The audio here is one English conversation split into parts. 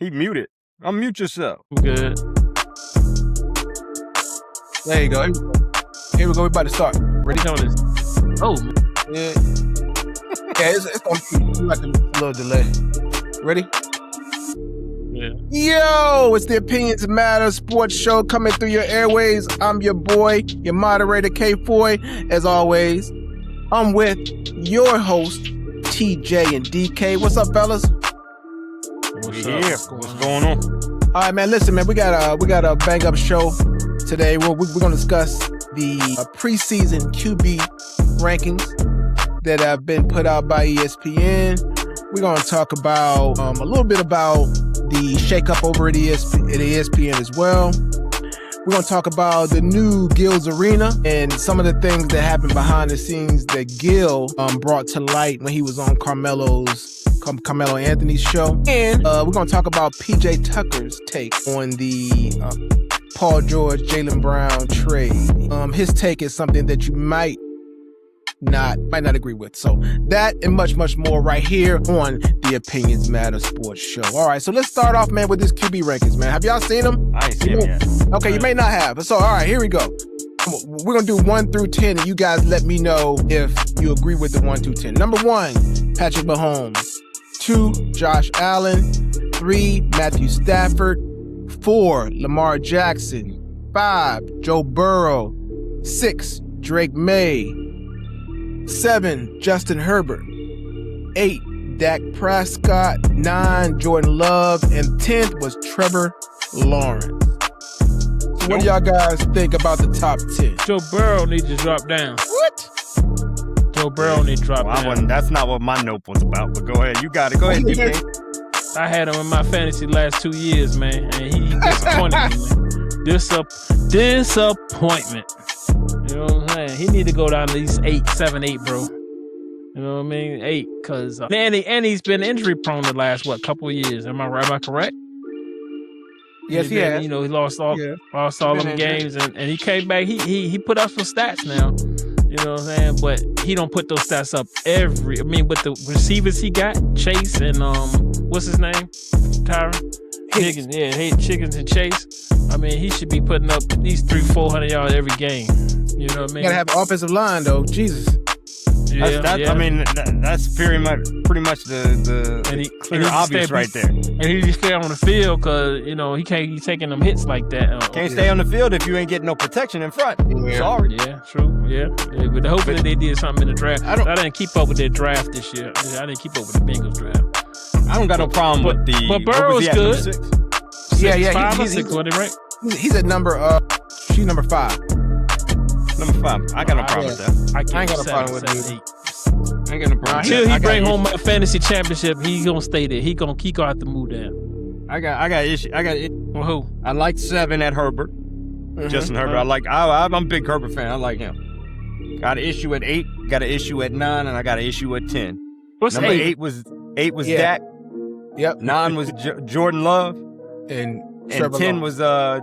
He muted. Unmute yourself. Good. There you go. Here we go. We about to start. Ready? Oh. Yeah. Yeah, it's going to be like a little delay. Ready? Yeah. Yo, it's the Opinions Matter sports show coming through your airways. I'm your boy, your moderator, K-Foy. As always, I'm with your host, TJ and DK. What's up, fellas? What's going on? All right, man. Listen, man. We got a bang up show today. We're gonna discuss the preseason QB rankings that have been put out by ESPN. We're gonna talk about a little bit about the shakeup over at ESPN as well. We're gonna talk about the new Gill's Arena and some of the things that happened behind the scenes that Gill brought to light when he was on Carmelo Anthony's show. And we're going to talk about PJ Tucker's take on the Paul George, Jaylen Brown trade. His take is something that you might not agree with. So that and much, much more right here on the Opinions Matter Sports Show. All right, so let's start off, man, with this QB rankings, man. Have y'all seen them? I ain't seen them yet. Okay, you may not have. So, all right, here we go. We're going to do 1 through 10, and you guys let me know if you agree with the 1 through 10. Number 1, Patrick Mahomes. 2, Josh Allen. 3, Matthew Stafford. 4, Lamar Jackson. 5, Joe Burrow. 6, Drake May. 7, Justin Herbert. 8, Dak Prescott. 9, Jordan Love. And 10th was Trevor Lawrence. So what do y'all guys think about the top 10? Joe Burrow needs to drop down. What? Joe Burrow needs to drop down. That's not what my note was about, but go ahead. You got it. Go ahead, DK. I had him in my fantasy last 2 years, man, and he disappointed me. Disappointment. You know what I'm saying? He need to go down to at least 7, 8, bro. You know what I mean? 8, because and he's been injury prone the last couple of years. Am I correct? Yes, he has. You know, he lost all them games, and he came back. He put up some stats now. You know what I'm saying? But he don't put those stats up with the receivers he got, Chase and what's his name? Tyron? Higgins. Yeah, Higgins and Chase. I mean, he should be putting up at least 300-400 yards every game. You know what I mean? You gotta have an offensive line though. Jesus. Yeah. I mean, that's pretty much the clear obvious right there. And he just stay on the field because, you know, he can't be taking them hits like that. Can't stay on the field if you ain't getting no protection in front. Yeah. Sorry. Yeah, true. Yeah. But hopefully they did something in the draft. I didn't keep up with their draft this year. I didn't keep up with the Bengals draft. I don't got no problem with the... But Burrow's good. 6? Yeah. 5 or 6, wasn't it, right? He's at number 5. Number 5. I got no problem with that. I ain't got a problem with it. I ain't got no problem. Until he bring home my fantasy championship, he gonna stay there. He gonna have to move down. I got issue. Well, who? I like 7 at Herbert. Justin Herbert. I'm a big Herbert fan. I like him. Got an issue at 8. Got an issue at 9, and I got an issue at 10. What's number 8? 8 was Dak. Yep. 9 was Jordan Love, and 10 was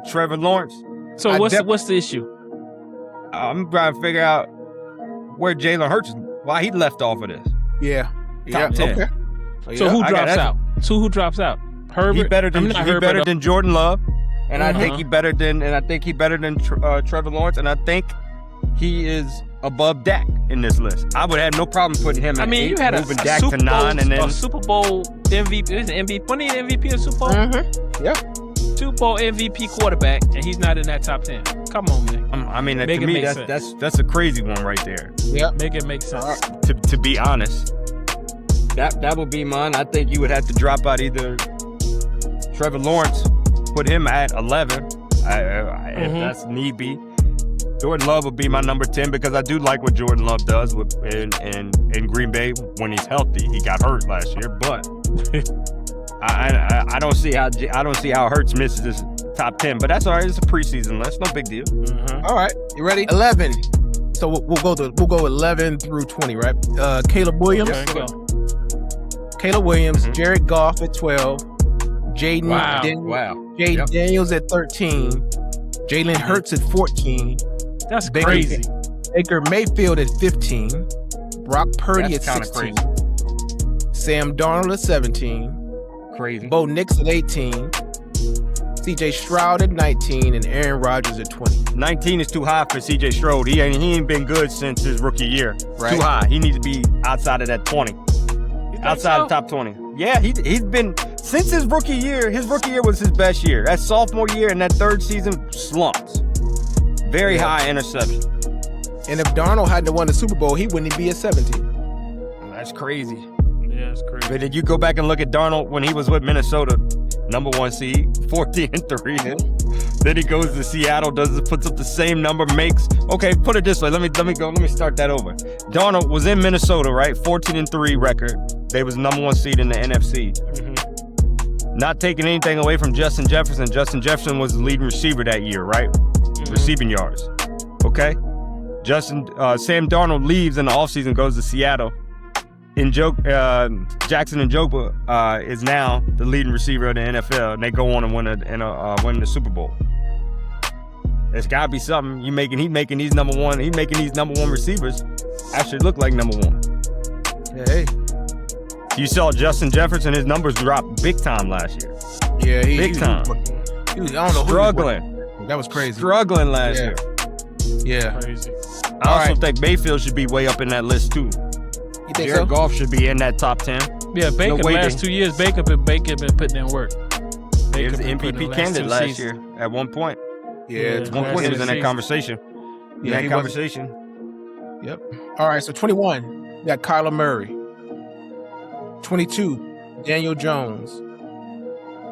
Trevor Lawrence. So what's the issue? I'm trying to figure out where Jalen Hurts, why he left off of this. Yeah. Top 10. Okay. So who drops out? Who drops out? Herbert. He better than Jordan Love, and I think he better than Trevor Lawrence, and I think he is above Dak in this list. I would have no problem putting him at 8, you had moving a Dak Super to 9, Bowl, and then a Super Bowl MVP. Is it MVP? When he MVP of Super Bowl? Yep. Super Bowl MVP quarterback, and he's not in that top 10. Come on, man. I mean, to me, that's a crazy one right there. Yep. Make it make sense. To be honest, that would be mine. I think you would have to drop out either Trevor Lawrence, put him at 11, if that's need be. Jordan Love would be my number 10 because I do like what Jordan Love does in Green Bay when he's healthy. He got hurt last year, but I don't see how Hurts misses this top 10. But that's all right. It's a preseason list, no big deal. All right, you ready? 11. So we'll go 11 through 20, right? Caleb Williams. Caleb Williams, Jared Goff at 12, Jaden Daniels at 13, Jalen Hurts at 14. That's crazy. Baker Mayfield at 15, Brock Purdy at 16, Sam Darnold at 17, crazy. Bo Nix at 18. C.J. Stroud at 19 and Aaron Rodgers at 20. 19 is too high for C.J. Stroud. He ain't been good since his rookie year. Right. Too high. He needs to be outside of that 20. Outside the top 20. Yeah, he's been since his rookie year. His rookie year was his best year. That sophomore year and that third season slumps. Very high interception. And if Darnold hadn't won the Super Bowl, he wouldn't be at 17. That's crazy. Yeah, it's crazy. But did you go back and look at Darnold when he was with Minnesota, number 1 seed, 14-3. Then he goes to Seattle, puts up the same number, makes. Okay, put it this way. Let me start that over. Darnold was in Minnesota, right? 14-3 record. They was number 1 seed in the NFC. Mm-hmm. Not taking anything away from Justin Jefferson. Justin Jefferson was the leading receiver that year, right? Mm-hmm. Receiving yards. Okay. Sam Darnold leaves in the offseason, goes to Seattle. Jackson Njoku is now the leading receiver of the NFL, and they go on and win the Super Bowl. There's got to be something. He's making these number one receivers actually look like number 1. Hey. You saw Justin Jefferson, his numbers dropped big time last year. Yeah, big time. He was, I don't know struggling. That was crazy. Struggling last year. Yeah. Crazy. I also think Mayfield should be way up in that list too. You think Jared so? Goff should be in that top 10. Yeah, Baker, No last 2 years, Baker been putting in work. He was the been putting in MVP the candidate two last seasons. year at one point. Yeah, Yeah, At one point he was in that season. conversation. Yeah, he was. Yep. All right, so 21, we got Kyler Murray. 22, Daniel Jones.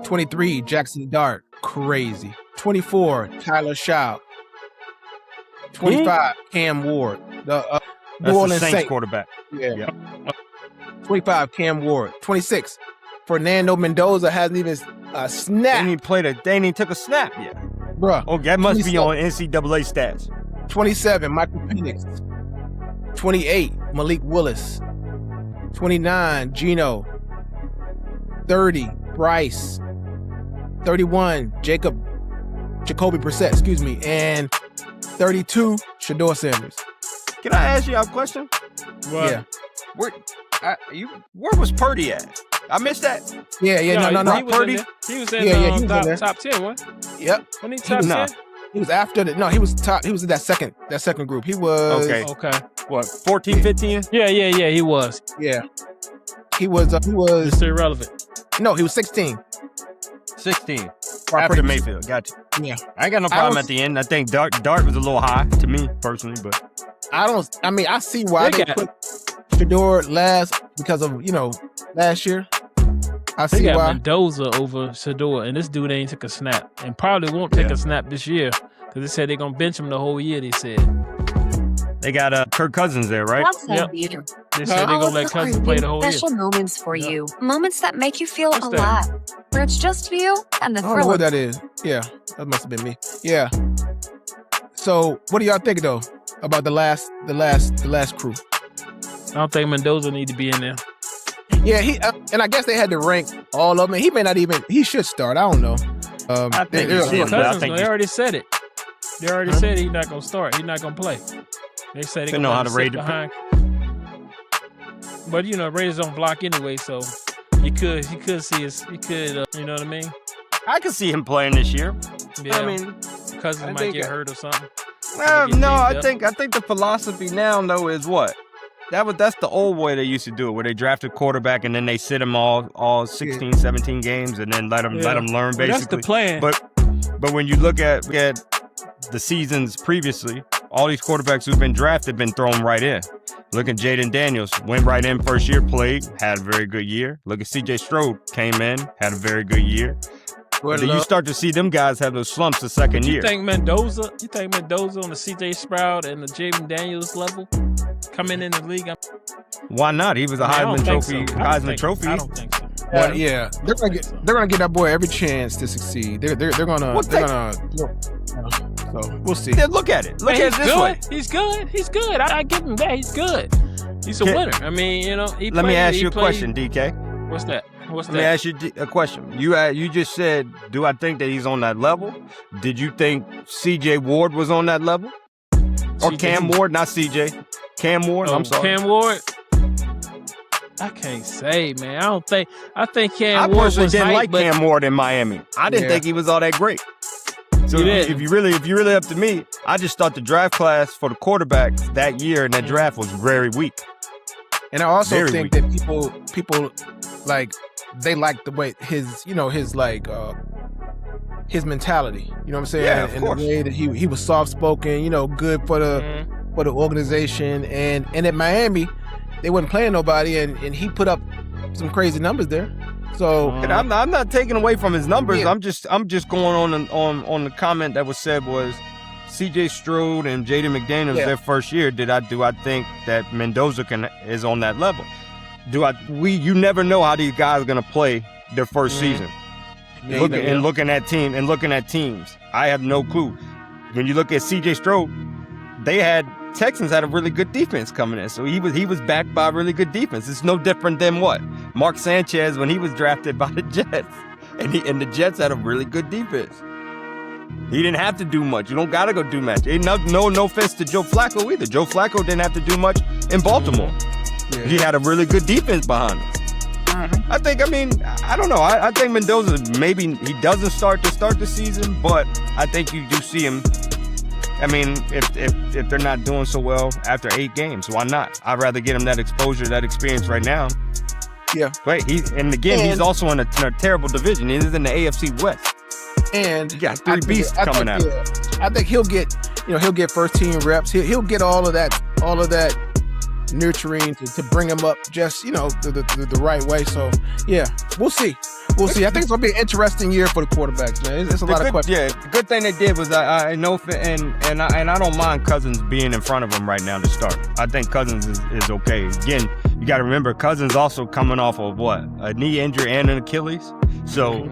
23, Jackson Dart. Crazy. 24, Tyler Shaw. 25, Cam Ward. The That's New the Orleans Saints Saints. quarterback. Yeah. Yep. 25, Cam Ward. 26, Fernando Mendoza hasn't even They snapped. ain't even took a snap yet. Bruh. Oh, that must be 27. on NCAA stats. 27, Michael Penix. 28, Malik Willis. 29, Gino. 30, Bryce. 31, Jacoby Brissett, and 32, Shador Sanders. Can I ask you a question? What? Yeah. Where was Purdy at? I missed that. Yeah, no. He was Purdy? in there. He was in he was in there. top 10, wasn't Yep. he? He top 10? Nah. He was after the. No, he was top. He was in that second group. He was. Okay. Okay. What, 14, 15? Yeah, he was. Yeah. He was. It's irrelevant. No, he was 16. 16. Or After pretty- Mayfield. Got you. Yeah. I ain't got no problem at the end. I think Dart was a little high to me personally, but I see why They they got- put Shador last because of last year. I They see got why. Mendoza over Shador, and this dude ain't took a snap, and probably won't take a snap this year because they said they're gonna bench him the whole year. They said they got Kirk Cousins there, right? Yep. They said they're All gonna of let the Cousins play the whole year. special moments for you. Moments that make you feel What's that? alive. Where it's just you and the I don't know thrill what of that is. Yeah, that must have been me. Yeah. So, what do y'all think though about the last crew? I don't think Mendoza need to be in there. Yeah, and I guess they had to rank all of them. He may not even. He should start. I don't know. I think they- he's they- in, but I Cousins, think they already said it. They already said he's not gonna start. He's not gonna play. They said They they're know gonna how to sit rate it. behind. But Raiders don't block anyway, so he could see his. He could, you know what I mean? I can see him playing this year. Yeah. I mean, Cousins I might think- get hurt or something. well, get no, dinged I up. think the philosophy now though is what? That's the old way they used to do it, where they drafted quarterback and then they sit him all 16, 17 games and then let him learn Well, basically. that's the plan. But when you look at the seasons previously, all these quarterbacks who've been drafted been thrown right in. Look at Jaden Daniels, went right in first year, played, had a very good year. Look at C.J. Stroud, came in, had a very good year. But then you start to see them guys have those slumps the second year. You think Mendoza on the C.J. Sprout and the Jaden Daniels level coming in the league? Why not? He was a I don't Heisman think Trophy. so. Heisman Trophy. I don't think so. Yeah, they're gonna get that boy every chance to succeed. So we'll see. Yeah, look at it. Look Man, at it this way. He's good. I give him that. He's good. He's a winner. I mean, Let me ask you a question, DK. What's that? Let me ask you a question. You just said, do I think that he's on that level? Did you think C.J. Ward was on that level? Or CJ Cam Ward, not C.J. Cam Ward, I'm sorry. Cam Ward. I can't say, man. I think Cam I Ward personally was didn't hype, like but Cam Ward in Miami. I didn't think he was all that great. So if you really up to me, I just thought the draft class for the quarterbacks that year in that draft was very weak. And I also Very think weak. that people like they like the way his his mentality. You know what I'm saying? Yeah, of and course. the way that he was soft spoken. Good for the organization. And at Miami, they wasn't playing nobody, and he put up some crazy numbers there. So And I'm not taking away from his numbers. Yeah. I'm just going on the comment that was said was C.J. Stroud and Jaden McDaniels their first year. Do I think that Mendoza is on that level? You never know how these guys are gonna play their first season. Looking at teams, I have no clue. When you look at C.J. Stroud, Texans had a really good defense coming in, so he was backed by a really good defense. It's no different than what Mark Sanchez when he was drafted by the Jets, and the Jets had a really good defense. He didn't have to do much. You don't gotta go do much. No offense to Joe Flacco either. Joe Flacco didn't have to do much in Baltimore. Yeah. He had a really good defense behind him. I don't know. I think Mendoza, maybe he doesn't start the season, but I think you do see him. I mean, if they're not doing so well after 8 games, why not? I'd rather get him that exposure, that experience right now. Yeah. Right. He's also in a terrible division. He's in the AFC West. And you got 3 beasts coming out. I think he'll get first team reps. He'll get all of that nurturing to bring him up just the right way. So yeah, we'll see. I think it's gonna be an interesting year for the quarterbacks, man. It's a lot of questions. Yeah, the good thing they did was I know, and I don't mind Cousins being in front of him right now to start. I think Cousins is okay. Again, you got to remember Cousins also coming off of a knee injury and an Achilles. So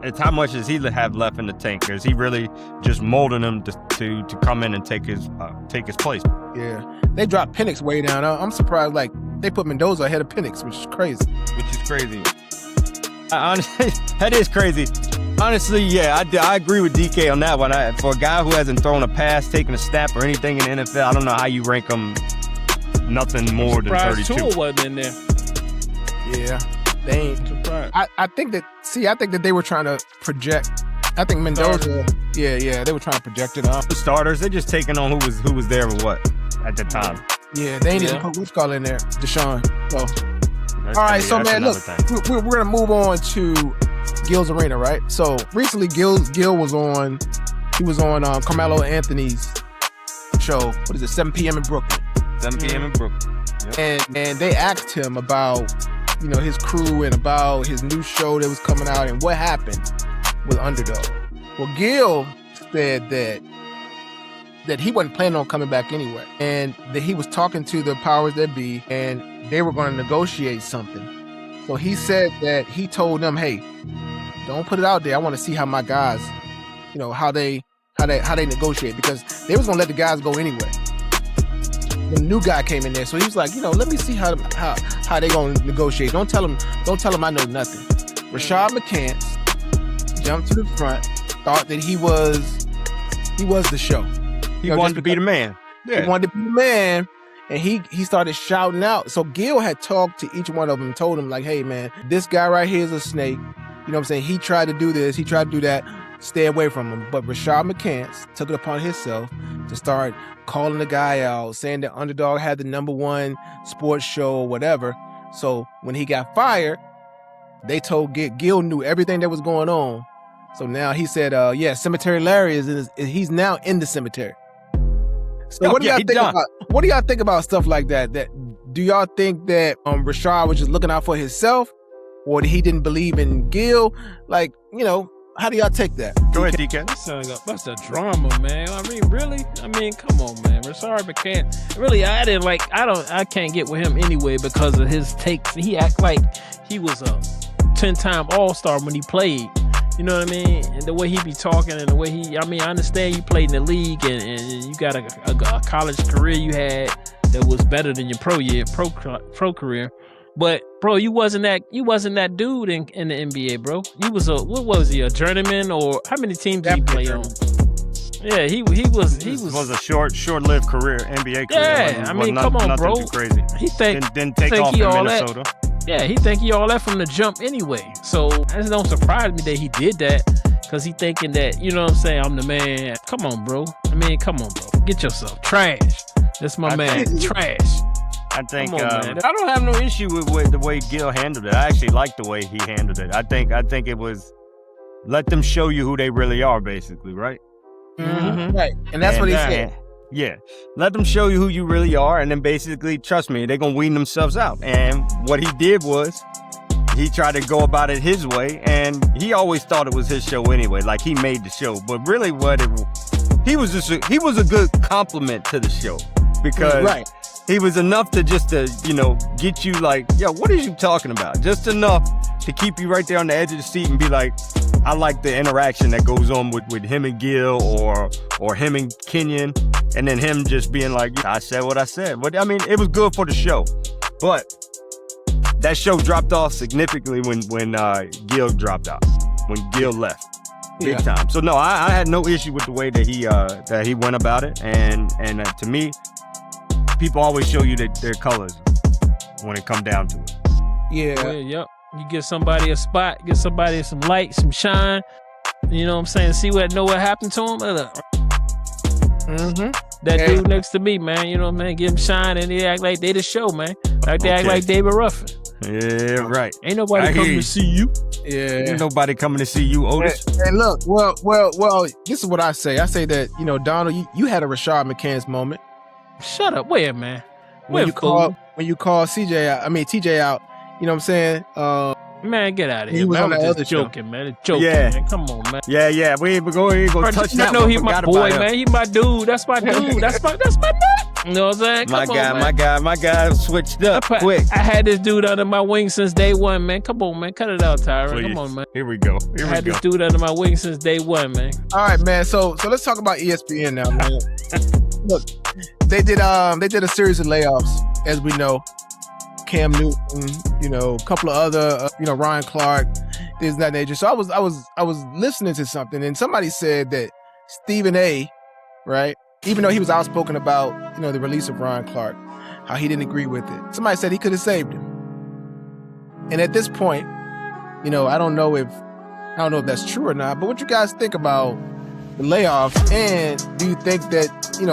it's how much does he have left in the tank? Is he really just molding him to come in and take his place? Yeah, they dropped Penix way down. I'm surprised. Like they put Mendoza ahead of Penix, which is crazy. Honestly, that is crazy. Honestly, yeah, I agree with DK on that one. For a guy who hasn't thrown a pass, taken a snap, or anything in the NFL, I don't know how you rank him nothing more than 32. Tua wasn't in there. Yeah, they ain't. I think that they were trying to project. I think Mendoza. Yeah, they were trying to project it up. The starters, they're just taking on who was there with what at the time. Yeah, they ain't even put what's called in there, Deshaun. So. All right, so man, look, we're gonna move on to Gill's Arena, right? So recently, Gill was on. He was on Carmelo Anthony's show. What is it? 7 p.m. in Brooklyn. 7 p.m. in Brooklyn. Yep. And they asked him about his crew and about his new show that was coming out and what happened with Underdog. Well, Gill said that he wasn't planning on coming back anyway, and that he was talking to the powers that be, and they were going to negotiate something. So he said that he told them, "Hey, don't put it out there. I want to see how my guys, how they negotiate, because they was going to let the guys go anyway." The new guy came in there, so he was like, "Let me see how they going to negotiate. Don't tell them I know nothing." Rashad McCants jumped to the front, thought that he was the show. He wanted to be the man. Yeah. He wanted to be the man, and he started shouting out. So Gill had talked to each one of them and told him, like, "Hey, man, this guy right here is a snake. You know what I'm saying? He tried to do this. He tried to do that. Stay away from him." But Rashad McCants took it upon himself to start calling the guy out, saying that Underdog had the #1 sports show or whatever. So when he got fired, they told Gill knew everything that was going on. So now he said, Cemetery Larry he's now in the cemetery. So what do y'all think about stuff like that? Do y'all think that Rashad was just looking out for himself, or that he didn't believe in Gill? Like, how do y'all take that? Go ahead, DK. That's a drama, man. I mean, really? I mean, come on, man. Rashad McCants. Really, I can't get with him anyway because of his takes. He act like he was a 10-time All-Star when he played. You know what I mean? And the way he be talking and the way I understand you played in the league and you got a college career you had that was better than your pro career. But bro, you wasn't that dude in the NBA, bro. You was what was he, a journeyman, or how many teams did he play on? Yeah, he was a short-lived career, NBA career. Yeah, I mean, come on, nothing bro. Too crazy. He didn't take off in Minnesota. Yeah, he think he all that from the jump anyway. So it don't surprise me that he did that, because he thinking that, you know what I'm saying, I'm the man. Come on, bro. I mean, come on, bro. Get yourself. Trash. That's my man. Trash. I think on, I don't have no issue with the way Gill handled it. I actually like the way he handled it. I think it was let them show you who they really are, basically, right? Mm-hmm. Right, and that's what he said. Yeah, let them show you who you really are, and then basically, trust me, they're gonna wean themselves out. And what he did was, he tried to go about it his way, and he always thought it was his show anyway. Like, he made the show, but really, he was a good compliment to the show, because he was enough to get you like, yo, what are you talking about? Just enough to keep you right there on the edge of the seat and be like, I like the interaction that goes on with him and Gill or him and Kenyon, and then him just being like, I said what I said. But I mean, it was good for the show. But that show dropped off significantly when Gill dropped out, when Gill left. Big time. So no, I had no issue with the way that he went about it, and to me, people always show you their colors when it come down to it. Yeah. Yep. You give somebody a spot, give somebody some light, some shine. You know what I'm saying? See what happened to him. That dude next to me, man. You know what I mean? Give him shine, and they act like they the show, man. Like they act like David Ruffin. Yeah, right. Ain't nobody coming to see you. Yeah. Ain't nobody coming to see you, Otis. And look, well, this is what I say. I say that, Donald, you had a Rashad McCants moment. Shut up. Where, man? When you call TJ out, you know what I'm saying? Man, get out of here. He was man. on I the was other just show. joking, man. It's joking, Yeah. man. Come on, man. Yeah. We ain't gonna touch that. I know he's my boy, man. He my dude. That's my dude. That's my nut. You know what I'm saying? My guy switched up quick. I had this dude under my wing since day one, man. Come on, man. Cut it out, Tyron. Please. Come on, man. Here we go. I had this dude under my wing since day one, man. All right, man. So let's talk about ESPN now, man. Look, they did a series of layoffs, as we know. Cam Newton, a couple of other, Ryan Clark, things of that nature. So I was listening to something, and somebody said that Stephen A, right, even though he was outspoken about, the release of Ryan Clark, how he didn't agree with it. Somebody said he could have saved him. And at this point, I don't know if that's true or not, but what you guys think about the layoffs, and do you think that,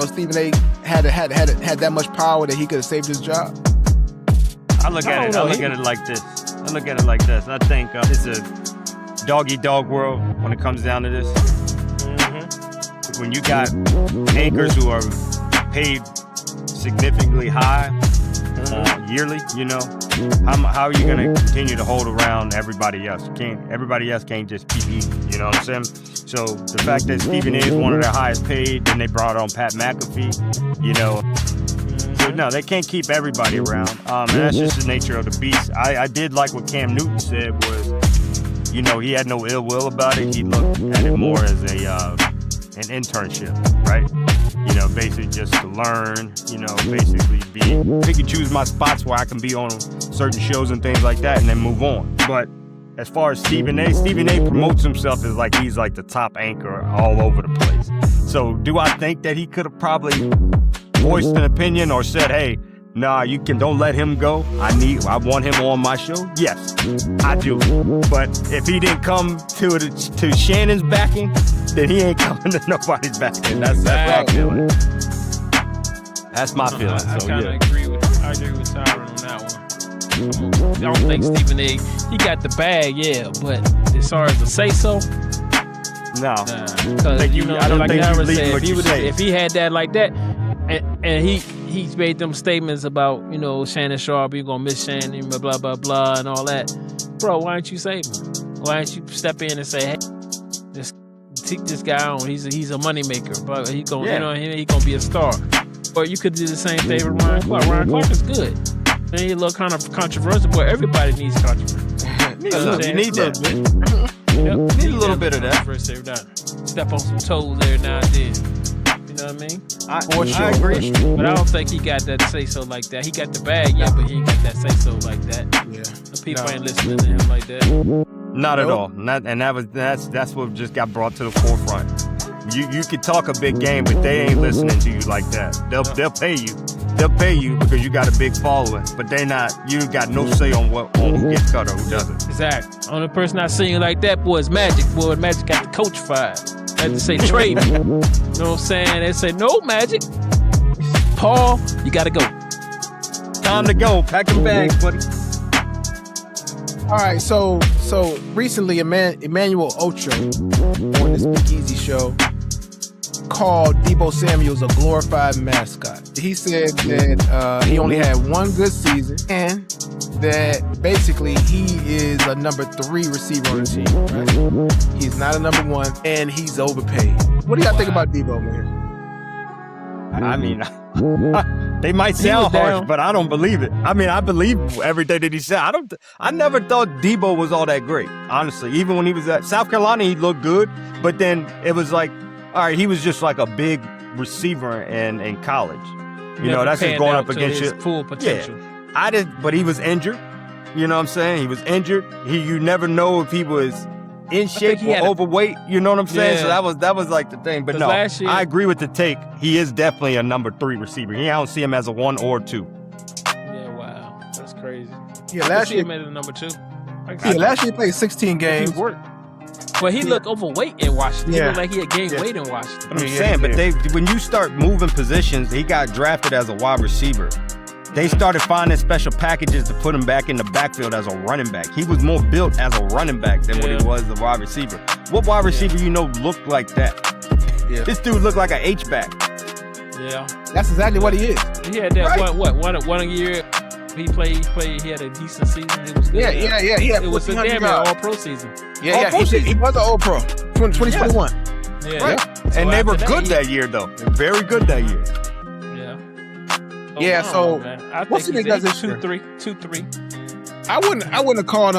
Stephen A had that much power that he could have saved his job? I look at it like this. I think it's a dog-eat-dog world when it comes down to this. Mm-hmm. When you got anchors who are paid significantly high yearly, how are you going to continue to hold around everybody else? Everybody else can't just keep eating, you know what I'm saying? So the fact that Stephen A is one of their highest paid, then they brought on Pat McAfee, So no, they can't keep everybody around. And that's just the nature of the beast. I did like what Cam Newton said was, he had no ill will about it. He looked at it more as an internship, right? Basically just to learn, basically pick and choose my spots where I can be on certain shows and things like that and then move on. But as far as Stephen A promotes himself as like he's like the top anchor all over the place. So do I think that he could have probably voiced an opinion or said, hey, nah, don't let him go. I want him on my show. Yes, I do. But if he didn't come to Shannon's backing, then he ain't coming to nobody's backing. That's my feeling. That's my feeling. I kind of agree with Tyron on that one. I don't think Stephen A, he got the bag, yeah, but as far as the say so, no. Because I don't think Tyron you said, what you say. if he had that like that, and he made them statements about, Shannon Sharp, you're going to miss Shannon, blah, blah, blah, and all that. Bro, why don't you save him? Why don't you step in and say, hey, just take this guy on. He's a moneymaker, but he gonna be a star. Or you could do the same thing with Ryan Clark. Ryan Clark is good. And he's a little kind of controversial, but everybody needs controversy. You need that. Yep. Need a little bit of that. Step on some toes every now and then. You know what I mean? I agree. But I don't think he got that say so like that. He got the bag, yeah, but he ain't got that say so like that. Yeah. The people ain't listening to him like that. Not at all. That's what just got brought to the forefront. You could talk a big game, but they ain't listening to you like that. They'll pay you. They'll pay you because you got a big following, but they not. You got no say on who gets cut or who doesn't. Exactly. Only person I seen you like that, boy, is Magic. Boy, Magic got the coach fired. Had to say trade me. You know what I'm saying? They say no, Magic. Paul, you gotta go. Time to go. Pack them bags, buddy. All right, so recently, Emmanuel Ocho on this Big Easy show called Deebo Samuels a glorified mascot. He said that he only had one good season and that basically he is a number 3 receiver on the team. Right? He's not a number 1 and he's overpaid. What do y'all think about Deebo, man? I mean, they might sound harsh, but I don't believe it. I mean, I believe everything that he said. I never thought Deebo was all that great, honestly. Even when he was at South Carolina, he looked good, but then it was like, all right, he was just like a big receiver in college. You know, that's just going up against his full potential. Yeah, but he was injured. You know what I'm saying? He was injured. You never know if he was in shape or overweight. You know what I'm saying? Yeah. So that was like the thing. But no, I agree with the take. He is definitely a number 3 receiver. I don't see him as a 1 or 2. Yeah, wow, that's crazy. Yeah, last year he made it a number 2. Last year he played 16 games. He worked. But he looked overweight in Washington. He looked like he had gained weight in Washington. But I'm saying, but when you start moving positions, he got drafted as a wide receiver. They started finding special packages to put him back in the backfield as a running back. He was more built as a running back than what he was as a wide receiver. What wide receiver looked like that? Yeah. This dude looked like an H-back. Yeah. That's exactly what he is. He had that one year he played, he had a decent season. It was good. Yeah. It was a damn all-pro season. He was an all-pro. 2021. Yeah. Right. And they were good that year, though. Very good that year. What's he does this 2-3. I wouldn't have called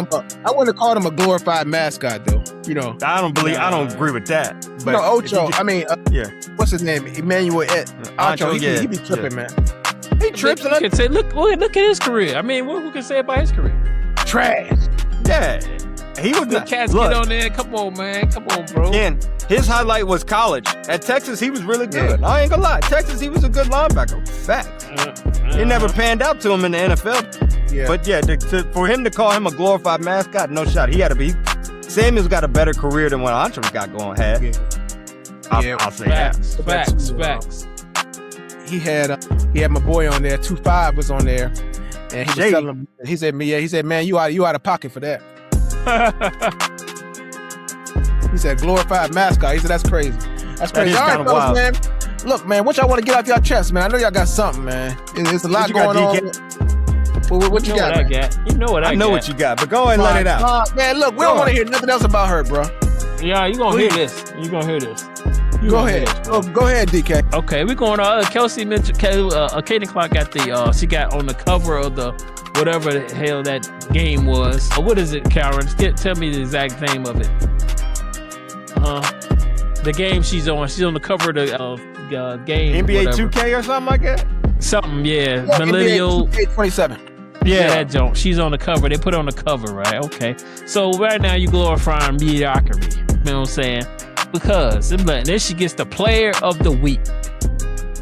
him a glorified mascot though. You know. I don't agree with that. But Ocho. What's his name? Emmanuel Ocho. He be tripping, man. He trips. You can say, look at his career. I mean, what we can say about his career? Trash. Yeah. He was the cats get on there. Come on, man. Come on, bro. And his highlight was college. At Texas, he was really good. Yeah. I ain't gonna lie. Texas, he was a good linebacker. Facts. It never panned out to him in the NFL. Yeah. But for him to call him a glorified mascot, no shot. He had to be. Samuel's got a better career than what Antrim's got going. I'll say Facts. He had my boy on there. 2-5 was on there, and he was telling him. He said, man, you out of pocket for that. He said glorified mascot. He said that's crazy. That's crazy. All right, fellas, man. Look, man, what y'all want to get off y'all chest, man? I know y'all got something, man. There's a lot going on. What you got, man? You know what I got. I know what you got, but go ahead and let it out. Man, look, we don't want to hear nothing else about her, bro. Yeah, you gonna hear this. Go ahead. Go ahead, DK. Okay, we're going on. Kelsey Mitchell, Kaden Clark got she got on the cover of the whatever the hell that game was. What is it, Karen? Tell me the exact name of it. The game she's on. She's on the cover of the game. NBA 2K or something like that? Something, yeah. Millennial. NBA 27. Yeah, that joint. She's on the cover. They put her on the cover, right? Okay. So right now you glorifying mediocrity. You know what I'm saying? Because then she gets the player of the week.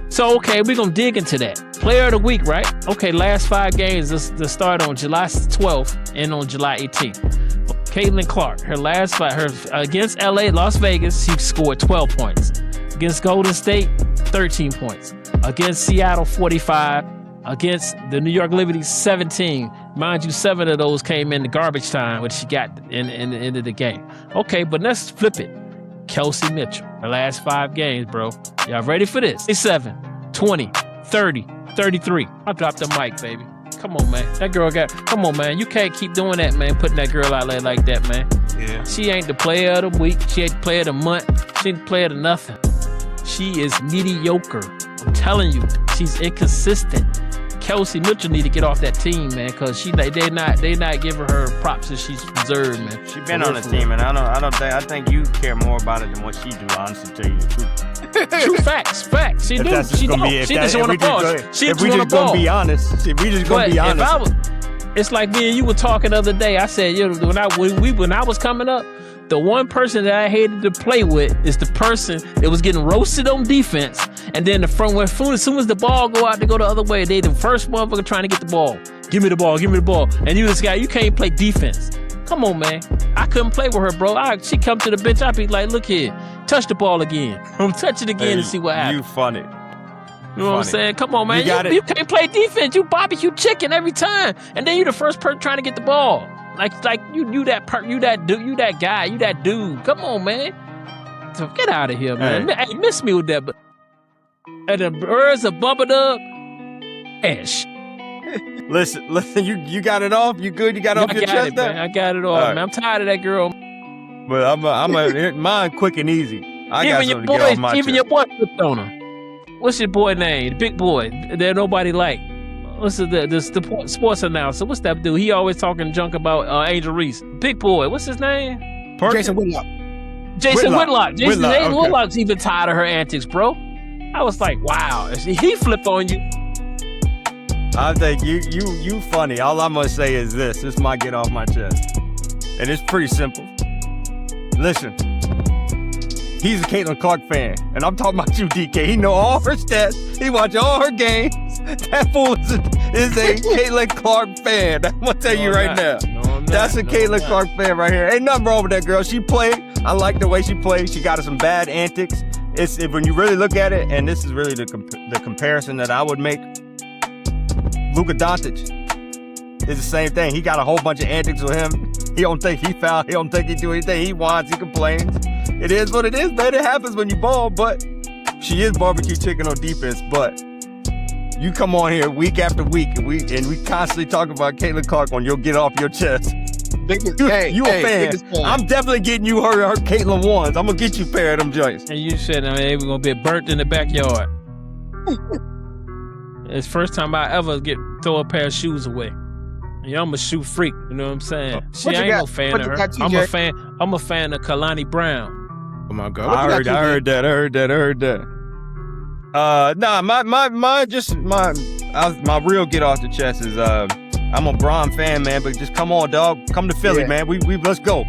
So, okay, we're going to dig into that. Player of the week, right? Okay, last 5 games. This start on July 12th and on July 18th. Caitlin Clark, her last 5, against LA, Las Vegas, she scored 12 points. Against Golden State, 13 points. Against Seattle, 45. Against the New York Liberty, 17. Mind you, 7 of those came in the garbage time, which she got in the end of the game. Okay, but let's flip it. Kelsey Mitchell, her last 5 games, bro. Y'all ready for this? 7, 20, 30, 33. I dropped the mic, baby. Come on, man. That girl come on, man. You can't keep doing that, man. Putting that girl out there like that, man. Yeah. She ain't the player of the week. She ain't the player of the month. She ain't the player of nothing. She is mediocre. I'm telling you, she's inconsistent. Kelsey Mitchell need to get off that team, man, because they not giving her props that she's deserved, man. She been on the team, and I think you care more about it than what she do. Honestly, to tell you the truth. True facts. She do. She just want to ball. If we just gonna be honest, it's like me and you were talking the other day. I said, when I was coming up, The one person that I hated to play with is the person that was getting roasted on defense, and then as soon as the ball go out to go the other way, they the first motherfucker trying to get the ball. Give me the ball, and you this guy, you can't play defense. Come on, man. I couldn't play with her, bro. She come to the bench, I'd be like, look here, touch the ball again. Touch it again and see what happens. You funny. You know what I'm saying? Come on, man. You can't play defense. You barbecue chicken every time, and then you the first person trying to get the ball. Like you that guy, you that dude. Come on, man. So get out of here, man. Hey, miss me with that. But and the birds are bumping up. Ash. Listen. You got it off. You good? You got it off your chest, man. I got it off, man. I'm tired of that girl. But I'm mine quick and easy. I got something to get off my chest. Even your boy flipped on her. What's your boy name? The big boy that nobody like. What's the sports announcer? What's that dude? He always talking junk about Angel Reese. Big boy. What's his name? Jason Whitlock. Jason Whitlock's even tired of her antics, bro. I was like, wow. He flipped on you. I think you funny. All I'm gonna say is this. This might get off my chest, and it's pretty simple. Listen. He's a Caitlin Clark fan, and I'm talking about you, DK. He know all her stats. He watch all her games. That fool is a Caitlin Clark fan. I'm gonna tell you right now. That's a Caitlin Clark fan right here. Ain't nothing wrong with that girl. She played. I like the way she played. She got some bad antics. When you really look at it, and this is really the comparison that I would make. Luka Doncic is the same thing. He got a whole bunch of antics with him. He don't think he foul. He don't think he do anything. He whines. He complains. It is what it is, man. It happens when you ball, but she is barbecue chicken on defense. But you come on here week after week, and we constantly talk about Caitlin Clark when you'll get off your chest. You a fan. I'm definitely getting you her Caitlin ones. I'm gonna get you a pair of them joints. And you said, we're gonna be burnt in the backyard. It's the first time I ever throw a pair of shoes away. Yeah, I'm a shoe freak. You know what I'm saying? I ain't no fan of her. I'm a fan of Kalani Brown. Oh my God! I heard that. My real get off the chest is I'm a Bron fan, man. But just come on, dog. Come to Philly, man. We let's go.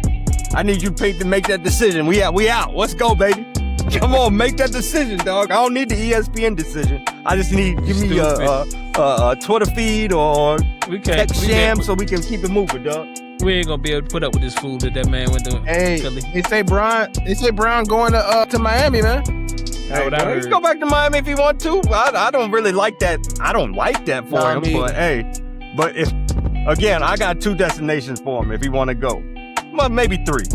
I need you to make that decision. We out. Let's go, baby. Come on, make that decision, dog. I don't need the ESPN decision. I just need give me a Twitter feed or text Sham so we can keep it moving, dog. We ain't gonna be able to put up with this fool that man went to. Hey, Philly. They say Brown going to Miami, man. Hey, let's go back to Miami if he want to. I don't really like that. I don't like that for him. But hey, if again, I got 2 destinations for him if he want to go. Well, maybe 3.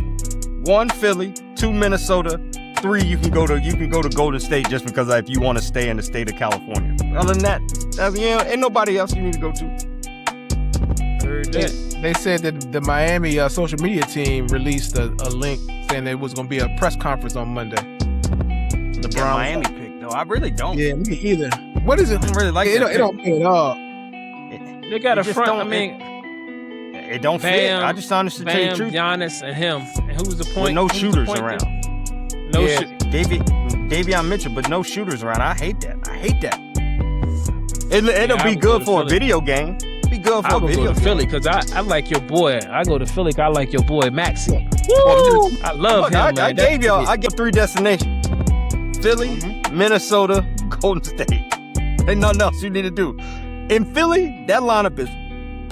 1 Philly, 2 Minnesota. 3, you can go to Golden State just because if you want to stay in the state of California. Other than that, ain't nobody else you need to go to. Heard that. They said that the Miami social media team released a link saying there was going to be a press conference on Monday. The Miami pick, though. I really don't. Yeah, me either. What is it? I don't really like it. It don't fit at all. They got a front. It don't fit. I just honestly tell you the truth. Giannis and him. And who's the point? With no shooters around. Davion Mitchell, but no shooters around. I hate that. It'll be good for a video game. Be good for a video game. I go to Philly because I like your boy. I go to Philly because I like your boy Maxey. Woo! I love him, man. I give 3 destinations. Philly, Minnesota, Golden State. Ain't nothing else you need to do. In Philly, that lineup is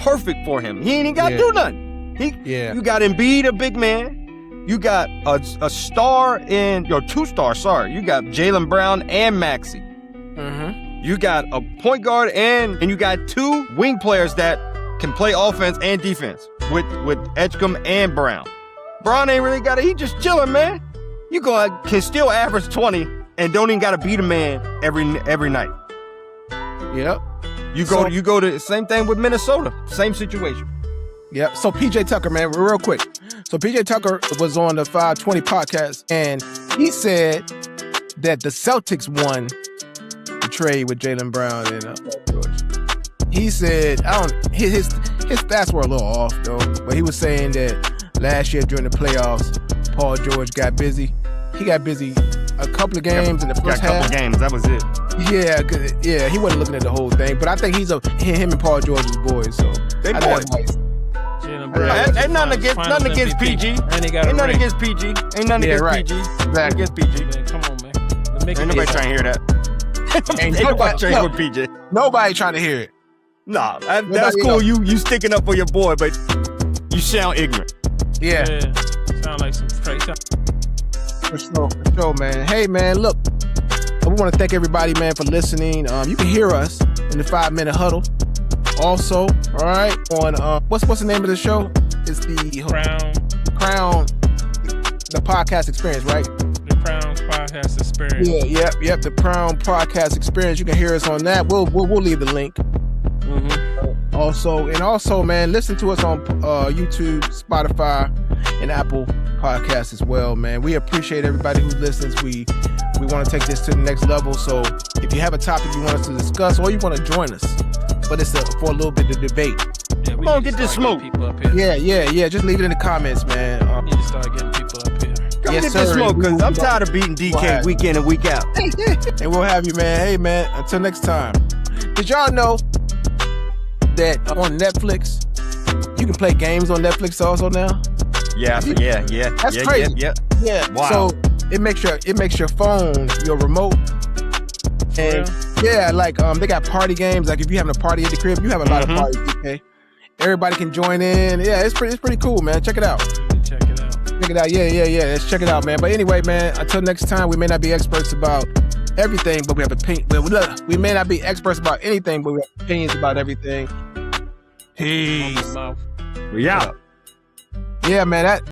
perfect for him. He ain't even got to do nothing. You got Embiid, a big man. You got a star in your 2 stars. Sorry, you got Jaylen Brown and Maxey. You got a point guard and you got 2 wing players that can play offense and defense with Edgecombe and Brown. Brown ain't really got it. He just chilling, man. You can still average 20 and don't even got to beat a man every night. Yep. You go to same thing with Minnesota. Same situation. Yep. So PJ Tucker, man, real quick. So PJ Tucker was on the 520 podcast, and he said that the Celtics won the trade with Jaylen Brown and George. He said, his stats were a little off though, but he was saying that last year during the playoffs, Paul George got busy. He got busy a couple of games in the first half. A couple games, that was it. Yeah, he wasn't looking at the whole thing, but I think him and Paul George is boys, so they boys. Ain't nothing against PG. Ain't nothing against PG. Ain't nothing against PG. Exactly. Against PG. Man, come on, man. Ain't nobody trying to hear that. Ain't nobody trying to hear PG. Nobody trying to hear it. Nah, that's cool. You sticking up for your boy, but you sound ignorant. Yeah. Sound like some crazy. For sure, man. Hey, man, look. We want to thank everybody, man, for listening. You can hear us in the 5-minute huddle. Also, all right, on what's the name of the show? It's the Crown, the podcast experience, right? The Crown podcast experience. Yeah, yep. The Crown podcast experience. You can hear us on that. We'll leave the link. Mm-hmm. Also, man, listen to us on YouTube, Spotify, and Apple Podcasts as well, man. We appreciate everybody who listens. We want to take this to the next level. So if you have a topic you want us to discuss, or you want to join us, but it's for a little bit of debate. Yeah, come on, get this smoke. Yeah. Just leave it in the comments, man. We need to start getting people up here. Come get this smoke, because I'm tired of beating DK week in and week out. And we'll have you, man. Hey, man, until next time. Did y'all know that on Netflix, you can play games on Netflix also now? Yeah. That's crazy. Yeah. Wow. So it makes your phone your remote. And like they got party games. Like if you're having a party at the crib, you have a lot of parties. Okay, everybody can join in. Yeah, it's pretty cool, man. Check it out. Check it out. Yeah. Let's check it out, man. But anyway, man, until next time, we may not be experts about everything, but we have opinions. We may not be experts about anything, but we have opinions about everything. Peace. We out. Yeah, man.